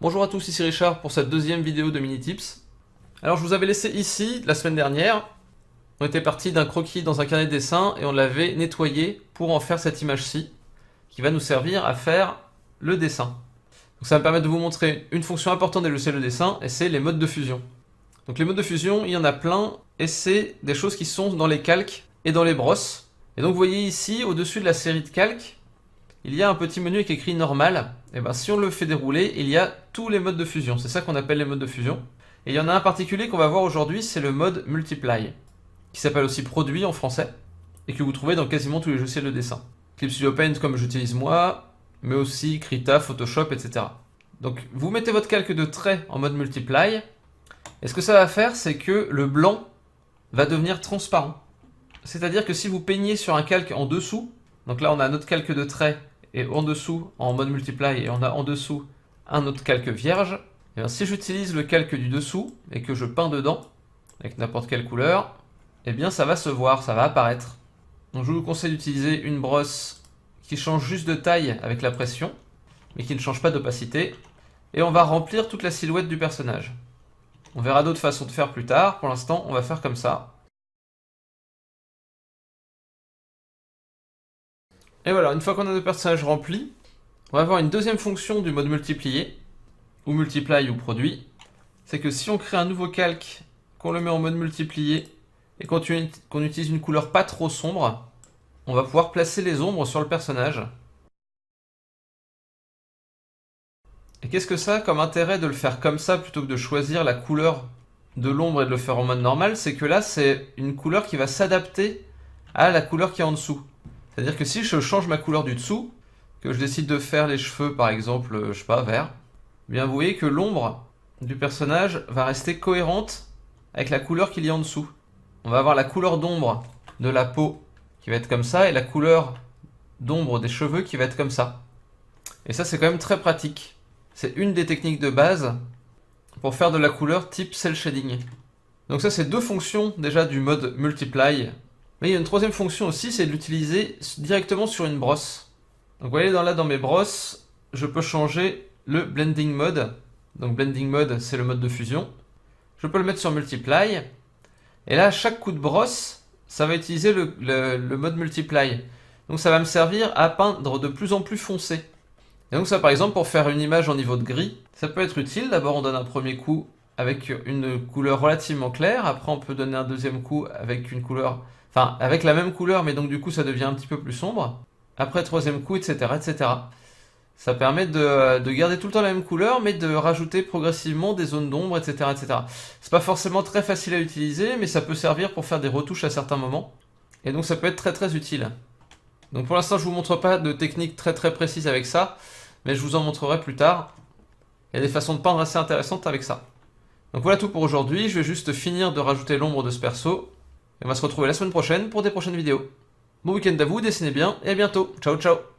Bonjour à tous, ici Richard pour cette deuxième vidéo de Mini Tips. Alors je vous avais laissé ici la semaine dernière. On était parti d'un croquis dans un carnet de dessin et on l'avait nettoyé pour en faire cette image-ci qui va nous servir à faire le dessin. Donc ça va me permettre de vous montrer une fonction importante des logiciels de dessin et c'est les modes de fusion. Donc les modes de fusion, il y en a plein et c'est des choses qui sont dans les calques et dans les brosses. Et donc vous voyez ici au-dessus de la série de calques, il y a un petit menu qui est écrit normal. Et bien si on le fait dérouler, il y a tous les modes de fusion. C'est ça qu'on appelle les modes de fusion. Et il y en a un particulier qu'on va voir aujourd'hui, c'est le mode multiply, qui s'appelle aussi produit en français, et que vous trouvez dans quasiment tous les logiciels de dessin. Clip Studio Paint comme j'utilise moi, mais aussi Krita, Photoshop, etc. Donc vous mettez votre calque de trait en mode multiply, et ce que ça va faire, c'est que le blanc va devenir transparent. C'est-à-dire que si vous peignez sur un calque en dessous, donc là on a notre calque de trait, et en dessous, en mode multiply, et on a en dessous un autre calque vierge, et bien si j'utilise le calque du dessous, et que je peins dedans, avec n'importe quelle couleur, et bien ça va se voir, ça va apparaître. Donc je vous conseille d'utiliser une brosse qui change juste de taille avec la pression, mais qui ne change pas d'opacité, et on va remplir toute la silhouette du personnage. On verra d'autres façons de faire plus tard, pour l'instant on va faire comme ça. Et voilà, une fois qu'on a nos personnages remplis, on va avoir une deuxième fonction du mode multiplier, ou multiply ou produit. C'est que si on crée un nouveau calque, qu'on le met en mode multiplier, et qu'on utilise une couleur pas trop sombre, on va pouvoir placer les ombres sur le personnage. Et qu'est-ce que ça a comme intérêt de le faire comme ça plutôt que de choisir la couleur de l'ombre et de le faire en mode normal? C'est que là, c'est une couleur qui va s'adapter à la couleur qui est en dessous. C'est-à-dire que si je change ma couleur du dessous, que je décide de faire les cheveux par exemple, je sais pas, vert, eh bien vous voyez que l'ombre du personnage va rester cohérente avec la couleur qu'il y a en dessous. On va avoir la couleur d'ombre de la peau qui va être comme ça et la couleur d'ombre des cheveux qui va être comme ça. Et ça c'est quand même très pratique. C'est une des techniques de base pour faire de la couleur type cel shading. Donc ça c'est deux fonctions déjà du mode multiply. Mais il y a une troisième fonction aussi, c'est de l'utiliser directement sur une brosse. Donc vous voyez là dans mes brosses, je peux changer le blending mode. Donc blending mode c'est le mode de fusion. Je peux le mettre sur multiply. Et là, à chaque coup de brosse, ça va utiliser le mode multiply. Donc ça va me servir à peindre de plus en plus foncé. Et donc ça par exemple pour faire une image en niveau de gris, ça peut être utile. D'abord on donne un premier coup avec une couleur relativement claire. Après on peut donner un deuxième coup avec une couleur... Enfin, avec la même couleur, mais donc du coup ça devient un petit peu plus sombre. Après troisième coup, etc. etc. Ça permet de garder tout le temps la même couleur, mais de rajouter progressivement des zones d'ombre, etc. etc. C'est pas forcément très facile à utiliser, mais ça peut servir pour faire des retouches à certains moments. Et donc ça peut être très très utile. Donc pour l'instant je vous montre pas de technique très très précise avec ça, mais je vous en montrerai plus tard. Il y a des façons de peindre assez intéressantes avec ça. Donc voilà tout pour aujourd'hui, je vais juste finir de rajouter l'ombre de ce perso. Et on va se retrouver la semaine prochaine pour des prochaines vidéos. Bon week-end à vous, dessinez bien et à bientôt. Ciao ciao.